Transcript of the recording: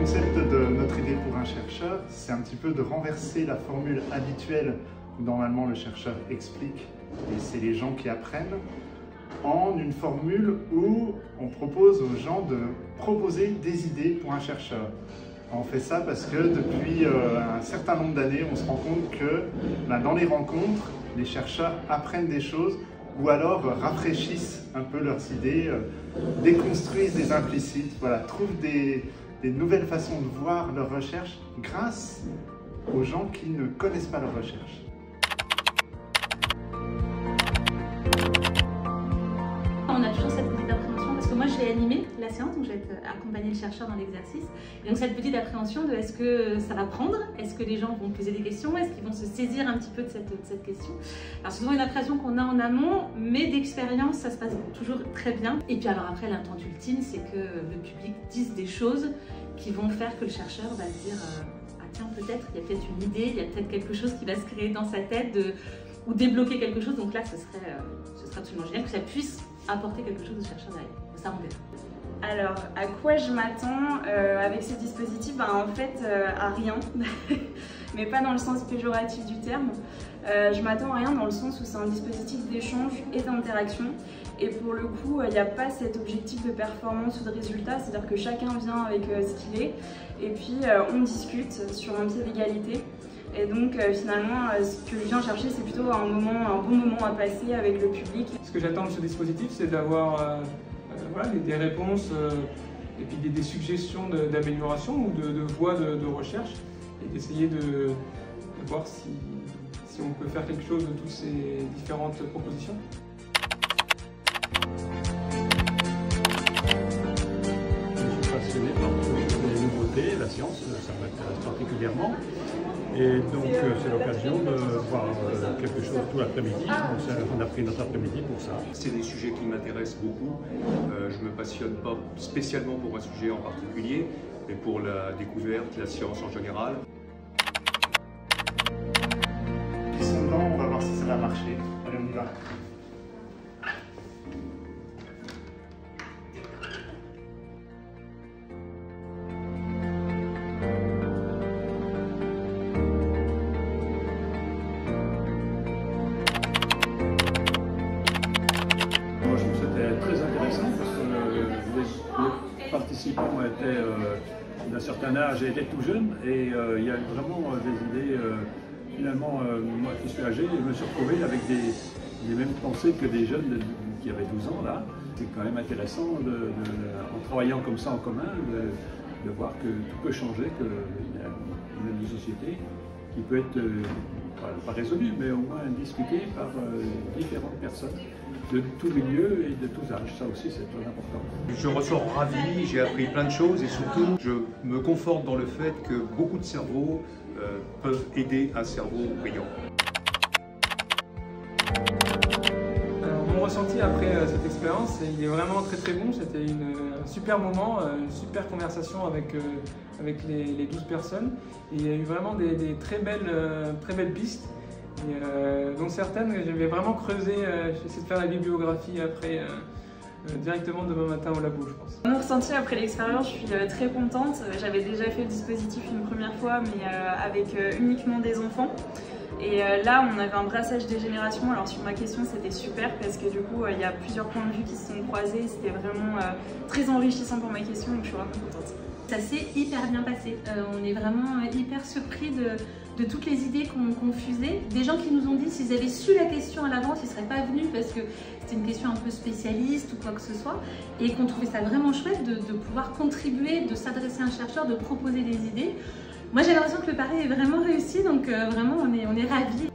concept de notre idée pour un chercheur, c'est un petit peu de renverser la formule habituelle où normalement le chercheur explique et c'est les gens qui apprennent, en une formule où on propose aux gens de proposer des idées pour un chercheur. On fait ça parce que depuis un certain nombre d'années, on se rend compte que dans les rencontres, les chercheurs apprennent des choses ou alors rafraîchissent un peu leurs idées, déconstruisent des implicites, voilà, trouvent des nouvelles façons de voir leurs recherches grâce aux gens qui ne connaissent pas leurs recherches. On a toujours cette petite appréhension, parce que moi je vais animer la séance, donc je vais accompagner le chercheur dans l'exercice. Et donc cette petite appréhension de est-ce que ça va prendre, est-ce que les gens vont poser des questions, est-ce qu'ils vont se saisir un petit peu de cette question. Alors c'est souvent une appréhension qu'on a en amont, mais d'expérience ça se passe toujours très bien. Et puis alors après l'attente ultime, c'est que le public dise des choses qui vont faire que le chercheur va se dire ah tiens peut-être, il y a peut-être une idée, il y a peut-être quelque chose qui va se créer dans sa tête ou débloquer quelque chose. Donc là ce serait absolument génial que ça puisse apporter quelque chose au chercheur derrière. Ça rend bien. Alors, à quoi je m'attends avec ce dispositif? En fait, à rien, mais pas dans le sens péjoratif du terme. Je m'attends à rien dans le sens où c'est un dispositif d'échange et d'interaction. Et pour le coup, il n'y a pas cet objectif de performance ou de résultat, c'est-à-dire que chacun vient avec ce qu'il est, et puis on discute sur un pied d'égalité. Et donc finalement, ce que je viens chercher, c'est plutôt un bon moment à passer avec le public. Ce que j'attends de ce dispositif, c'est d'avoir voilà, des réponses et puis des suggestions d'amélioration ou de voies de recherche et d'essayer de voir si on peut faire quelque chose de toutes ces différentes propositions. Je suis passionné par les nouveautés, la science, ça m'intéresse particulièrement. Et donc c'est l'occasion de voir quelque chose tout l'après-midi. On a pris notre après-midi pour ça. C'est des sujets qui m'intéressent beaucoup. Je ne me passionne pas spécialement pour un sujet en particulier, mais pour la découverte, la science en général. Ils sont dedans, on va voir si ça va marcher. Allez, on y va. Très intéressant parce que les participants étaient d'un certain âge et étaient tout jeunes et il y a vraiment des idées, finalement moi qui suis âgé, je me suis retrouvé avec les mêmes pensées que des jeunes qui avaient 12 ans là. C'est quand même intéressant en travaillant comme ça en commun de voir que tout peut changer, qu'il y a une société qui peut être pas résolue mais au moins discutée par différentes personnes de tous milieux et de tous âges. Ça aussi c'est très important. Je ressors ravi, j'ai appris plein de choses et surtout je me conforte dans le fait que beaucoup de cerveaux peuvent aider un cerveau brillant. Mon ressenti après cette expérience, il est vraiment très bon. C'était un super moment, une super conversation avec les 12 personnes. Et il y a eu vraiment des très belles pistes. Et, dont certaines, je vais vraiment creuser, j'essaie de faire la bibliographie après, directement demain matin au labo, je pense. Mon ressenti après l'expérience, je suis très contente. J'avais déjà fait le dispositif une première fois, mais avec uniquement des enfants. Et là, on avait un brassage des générations. Alors sur ma question, c'était super parce que du coup, il y a plusieurs points de vue qui se sont croisés. C'était vraiment très enrichissant pour ma question, donc je suis vraiment contente. Ça s'est hyper bien passé. On est vraiment hyper surpris de toutes les idées qu'on fusait. Des gens qui nous ont dit s'ils avaient su la question à l'avance, ils ne seraient pas venus parce que c'était une question un peu spécialiste ou quoi que ce soit. Et qu'on trouvait ça vraiment chouette de pouvoir contribuer, de s'adresser à un chercheur, de proposer des idées. Moi j'ai l'impression que le pari est vraiment réussi, donc vraiment on est ravis.